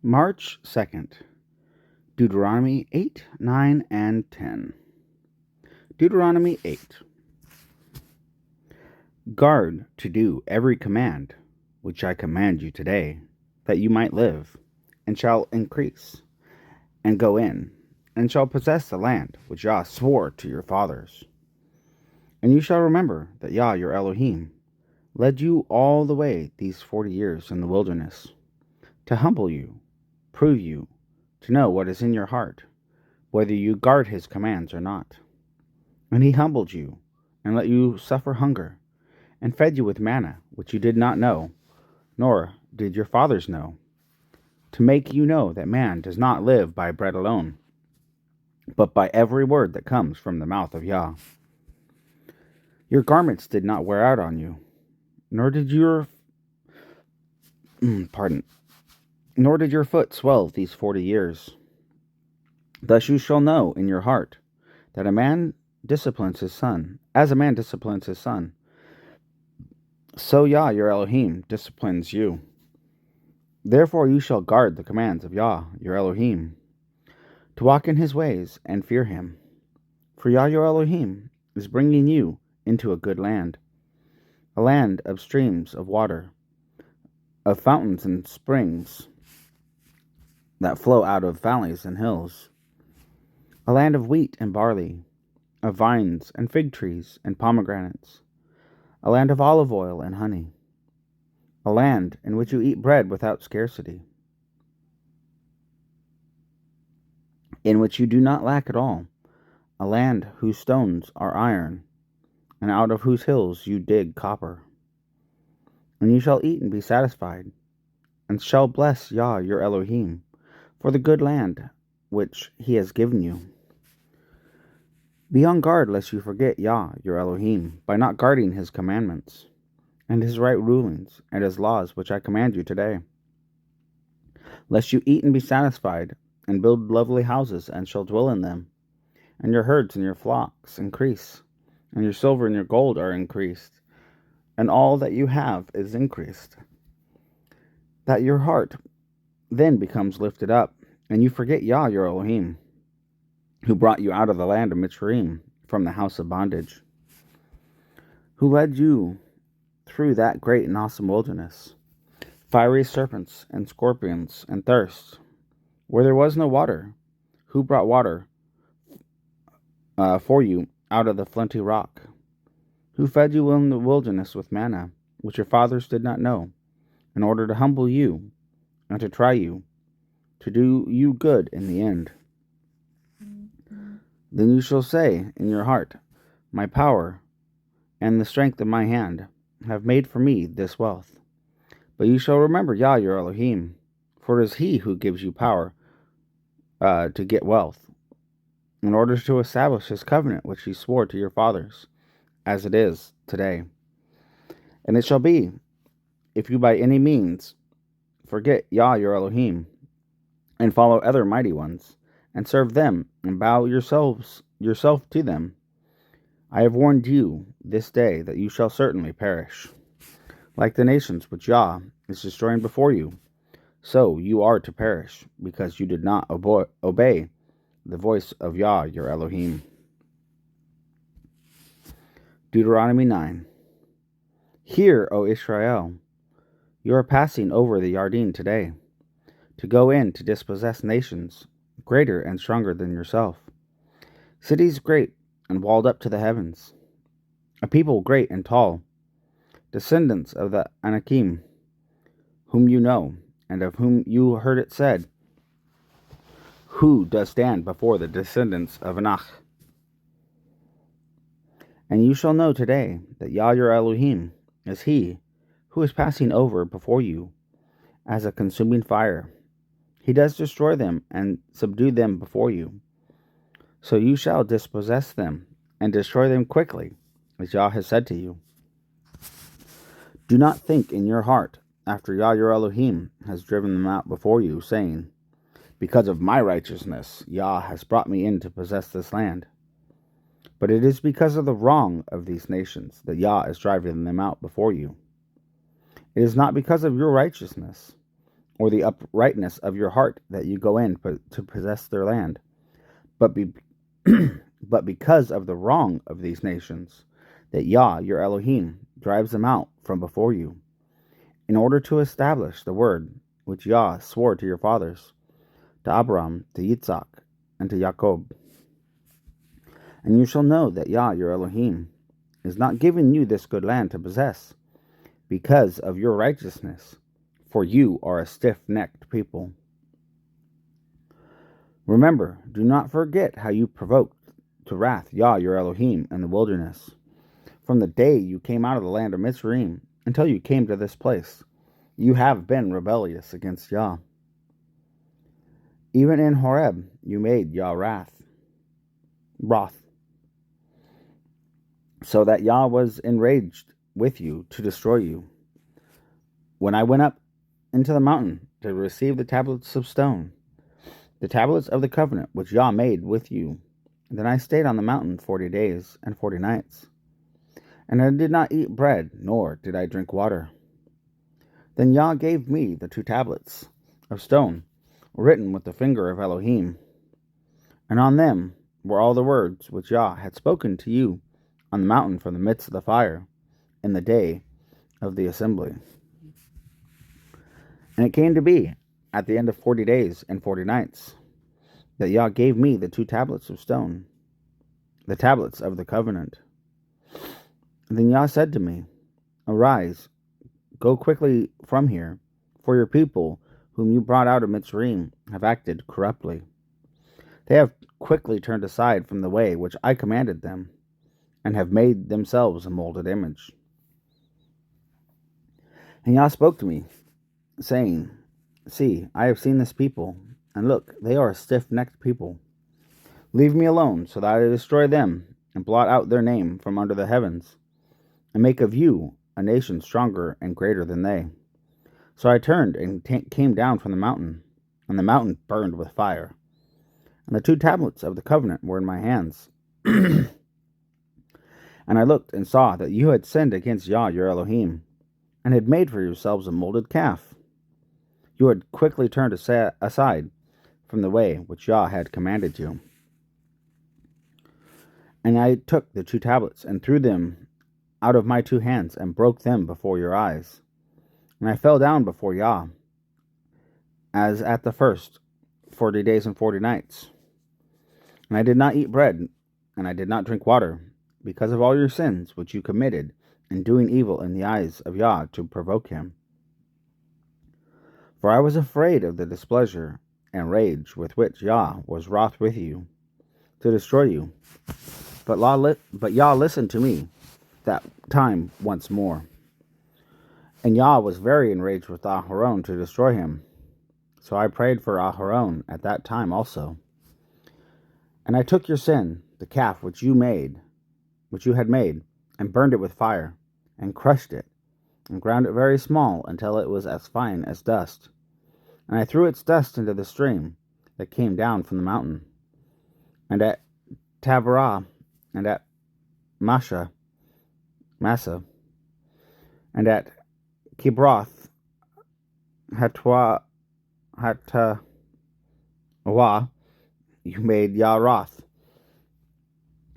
March 2nd, Deuteronomy 8, 9, and 10. Deuteronomy 8. Guard to do every command which I command you today, that you might live, and shall increase, and go in, and shall possess the land which Yah swore to your fathers. And you shall remember that Yah your Elohim led you all the way these 40 years in the wilderness, to humble you, prove you, to know what is in your heart, whether you guard his commands or not. And he humbled you, and let you suffer hunger, and fed you with manna, which you did not know, nor did your fathers know, to make you know that man does not live by bread alone, but by every word that comes from the mouth of Yah. Your garments did not wear out on you, nor did your foot swell these 40 years. Thus you shall know in your heart that a man disciplines his son, as a man disciplines his son, so Yah your Elohim disciplines you. Therefore you shall guard the commands of Yah your Elohim, to walk in his ways and fear him. For Yah your Elohim is bringing you into a good land, a land of streams of water, of fountains and springs that flow out of valleys and hills, a land of wheat and barley, of vines and fig trees and pomegranates, a land of olive oil and honey, a land in which you eat bread without scarcity, in which you do not lack at all, a land whose stones are iron, and out of whose hills you dig copper. And you shall eat and be satisfied, and shall bless Yah your Elohim for the good land which he has given you. Be on guard lest you forget Yah your Elohim by not guarding his commandments, and his right rulings, and his laws which I command you today. Lest you eat and be satisfied, and build lovely houses, and shall dwell in them, and your herds and your flocks increase, and your silver and your gold are increased, and all that you have is increased. That your heart then becomes lifted up, and you forget Yah your Elohim, who brought you out of the land of Mitzrayim, from the house of bondage, who led you through that great and awesome wilderness, fiery serpents and scorpions and thirst, where there was no water, who brought water for you out of the flinty rock, who fed you in the wilderness with manna, which your fathers did not know, in order to humble you and to try you, to do you good in the end. Then you shall say in your heart, my power and the strength of my hand have made for me this wealth. But you shall remember Yah your Elohim, for it is he who gives you power to get wealth, in order to establish his covenant which he swore to your fathers, as it is today. And it shall be, if you by any means forget Yah your Elohim, and follow other mighty ones, and serve them, and bow yourself to them, I have warned you this day that you shall certainly perish. Like the nations which Yah is destroying before you, so you are to perish, because you did not obey the voice of Yah your Elohim. Deuteronomy 9. Hear, O Israel, you are passing over the Yarden today, to go in to dispossess nations greater and stronger than yourself, cities great and walled up to the heavens, a people great and tall, descendants of the Anakim, whom you know, and of whom you heard it said, who does stand before the descendants of Anak? And you shall know today that Yah your Elohim is he who is passing over before you as a consuming fire. He does destroy them and subdue them before you. So you shall dispossess them and destroy them quickly, as Yah has said to you. Do not think in your heart, after Yah your Elohim has driven them out before you, saying, because of my righteousness Yah has brought me in to possess this land. But it is because of the wrong of these nations that Yah is driving them out before you. It is not because of your righteousness. or the uprightness of your heart that you go in to possess their land, but be but because of the wrong of these nations, that Yah, your Elohim, drives them out from before you, in order to establish the word which Yah swore to your fathers, to Abraham, to Yitzhak, and to Jacob. And you shall know that Yah, your Elohim, is not giving you this good land to possess, because of your righteousness, for you are a stiff-necked people. Remember, do not forget how you provoked to wrath Yah, your Elohim, in the wilderness, from the day you came out of the land of Mitzrayim until you came to this place. You have been rebellious against Yah. Even in Horeb you made Yah wroth, so that Yah was enraged with you to destroy you. When I went up into the mountain to receive the tablets of stone, the tablets of the covenant which Yah made with you, then I stayed on the mountain 40 days and 40 nights. And I did not eat bread, nor did I drink water. Then Yah gave me the 2 tablets of stone, written with the finger of Elohim, and on them were all the words which Yah had spoken to you on the mountain from the midst of the fire, in the day of the assembly. And it came to be, at the end of 40 days and 40 nights, that Yah gave me the 2 tablets of stone, the tablets of the covenant. And then Yah said to me, Arise, go quickly from here, for your people, whom you brought out of Mitzrayim, have acted corruptly. They have quickly turned aside from the way which I commanded them, and have made themselves a molded image. And Yah spoke to me, saying, See, I have seen this people, and look, they are a stiff-necked people. Leave me alone, so that I destroy them, and blot out their name from under the heavens, and make of you a nation stronger and greater than they. So I turned and came down from the mountain, and the mountain burned with fire. And the 2 tablets of the covenant were in my hands. And I looked and saw that you had sinned against Yah your Elohim, and had made for yourselves a molded calf. You had quickly turned aside from the way which Yah had commanded you. And I took the 2 tablets and threw them out of my 2 hands, and broke them before your eyes. And I fell down before Yah, as at the first 40 days and 40 nights. And I did not eat bread, and I did not drink water, because of all your sins which you committed in doing evil in the eyes of Yah to provoke him. For I was afraid of the displeasure and rage with which Yah was wroth with you, to destroy you. But Yah listened to me that time once more. And Yah was very enraged with Aharon to destroy him. So I prayed for Aharon at that time also. And I took your sin, the calf which you had made, and burned it with fire, and crushed it, and ground it very small until it was as fine as dust. And I threw its dust into the stream that came down from the mountain. And at Taberah, and at Massa, and at Kibroth Hatwa, you made Yah wroth.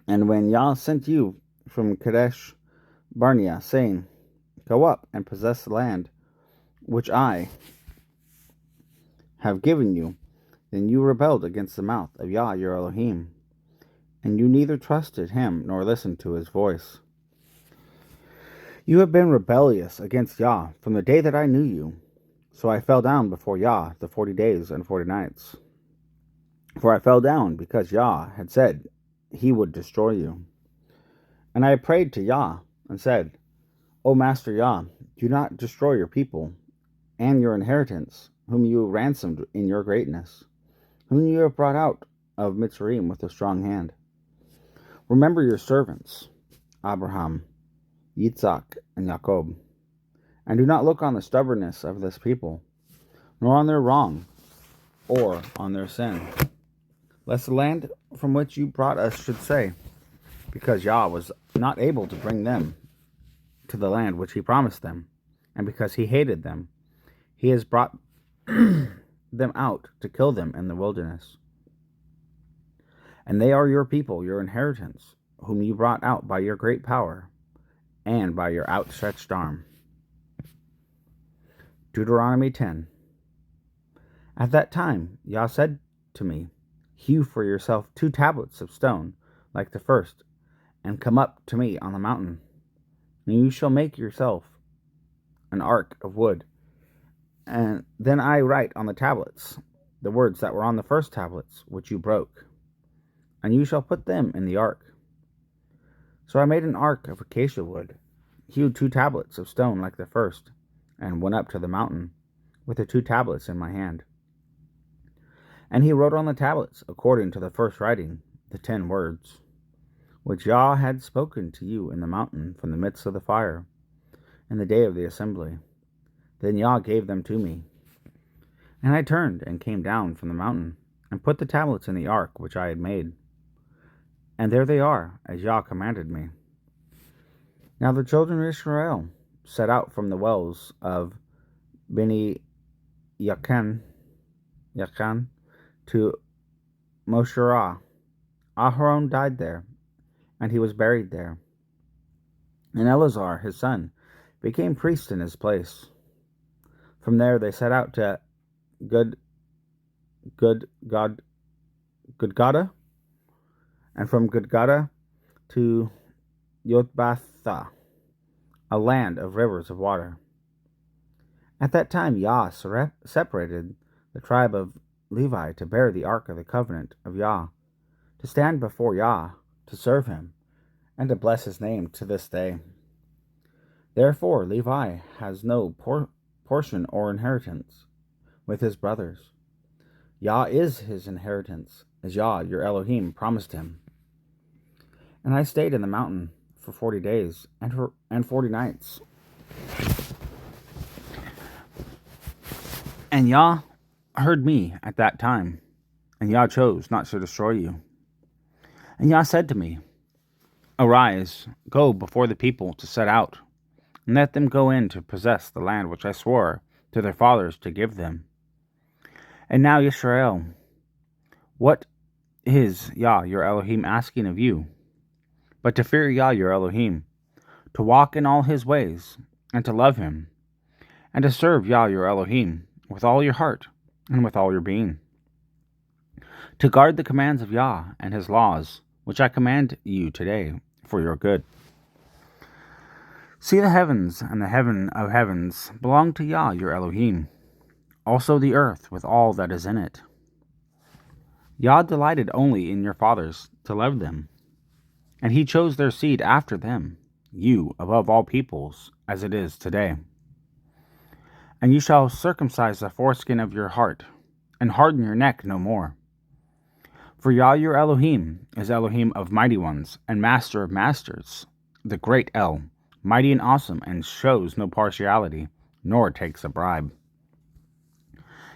And when Yah sent you from Kadesh Barnea, saying, Go up and possess the land which I have given you, then you rebelled against the mouth of Yah your Elohim, and you neither trusted him nor listened to his voice. You have been rebellious against Yah from the day that I knew you. So I fell down before Yah the 40 days and 40 nights. For I fell down because Yah had said he would destroy you. And I prayed to Yah and said, O Master Yah, do not destroy your people and your inheritance, whom you ransomed in your greatness, whom you have brought out of Mitzrayim with a strong hand. Remember your servants, Abraham, Yitzhak, and Jacob, and do not look on the stubbornness of this people, nor on their wrong, or on their sin, lest the land from which you brought us should say, because Yah was not able to bring them to the land which he promised them, and because he hated them, he has brought them out to kill them in the wilderness. And they are your people, your inheritance, whom you brought out by your great power and by your outstretched arm. Deuteronomy 10. At that time Yah said to me, Hew for yourself 2 tablets of stone, like the first, and come up to me on the mountain. And you shall make yourself an ark of wood. And then I write on the tablets the words that were on the first tablets, which you broke. And you shall put them in the ark. So I made an ark of acacia wood, hewed 2 tablets of stone like the first, and went up to the mountain with the 2 tablets in my hand. And he wrote on the tablets, according to the first writing, the 10 words, which Yah had spoken to you in the mountain from the midst of the fire, in the day of the assembly. Then Yah gave them to me. And I turned and came down from the mountain, and put the tablets in the ark which I had made. And there they are, as Yah commanded me. Now the children of Israel set out from the wells of Beni Yakan to Mosherah. Aharon died there, and he was buried there. And Eleazar, his son, became priest in his place. From there they set out to Gudgodah, and from Gudgodah to Yotbatha, a land of rivers of water. At that time Yah separated the tribe of Levi to bear the ark of the covenant of Yah, to stand before Yah, to serve him, and to bless his name to this day. Therefore Levi has no portion or inheritance with his brothers. Yah is his inheritance, as Yah, your Elohim, promised him. And I stayed in the mountain for 40 days and 40 nights. And Yah heard me at that time, and Yah chose not to destroy you. And Yah said to me, Arise, go before the people to set out, and let them go in to possess the land which I swore to their fathers to give them. And now, Yisrael, what is Yah your Elohim asking of you, but to fear Yah your Elohim, to walk in all his ways, and to love him, and to serve Yah your Elohim with all your heart and with all your being, to guard the commands of Yah and his laws, which I command you today for your good. See, the heavens and the heaven of heavens belong to Yah your Elohim, also the earth with all that is in it. Yah delighted only in your fathers to love them, and he chose their seed after them, you above all peoples, as it is today. And you shall circumcise the foreskin of your heart, and harden your neck no more. For Yah your Elohim is Elohim of mighty ones, and master of masters, the great El, mighty and awesome, and shows no partiality, nor takes a bribe.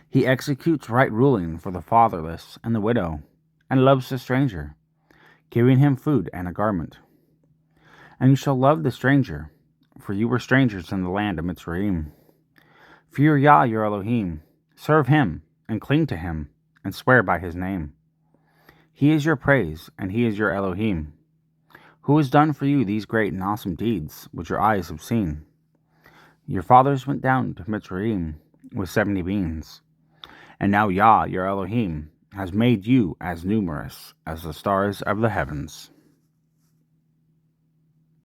He executes right ruling for the fatherless and the widow, and loves the stranger, giving him food and a garment. And you shall love the stranger, for you were strangers in the land of Mitzrayim. Fear Yah your Elohim, serve him, and cling to him, and swear by his name. He is your praise, and he is your Elohim, who has done for you these great and awesome deeds, which your eyes have seen. Your fathers went down to Mitzrayim with 70 beings, and now Yah your Elohim has made you as numerous as the stars of the heavens.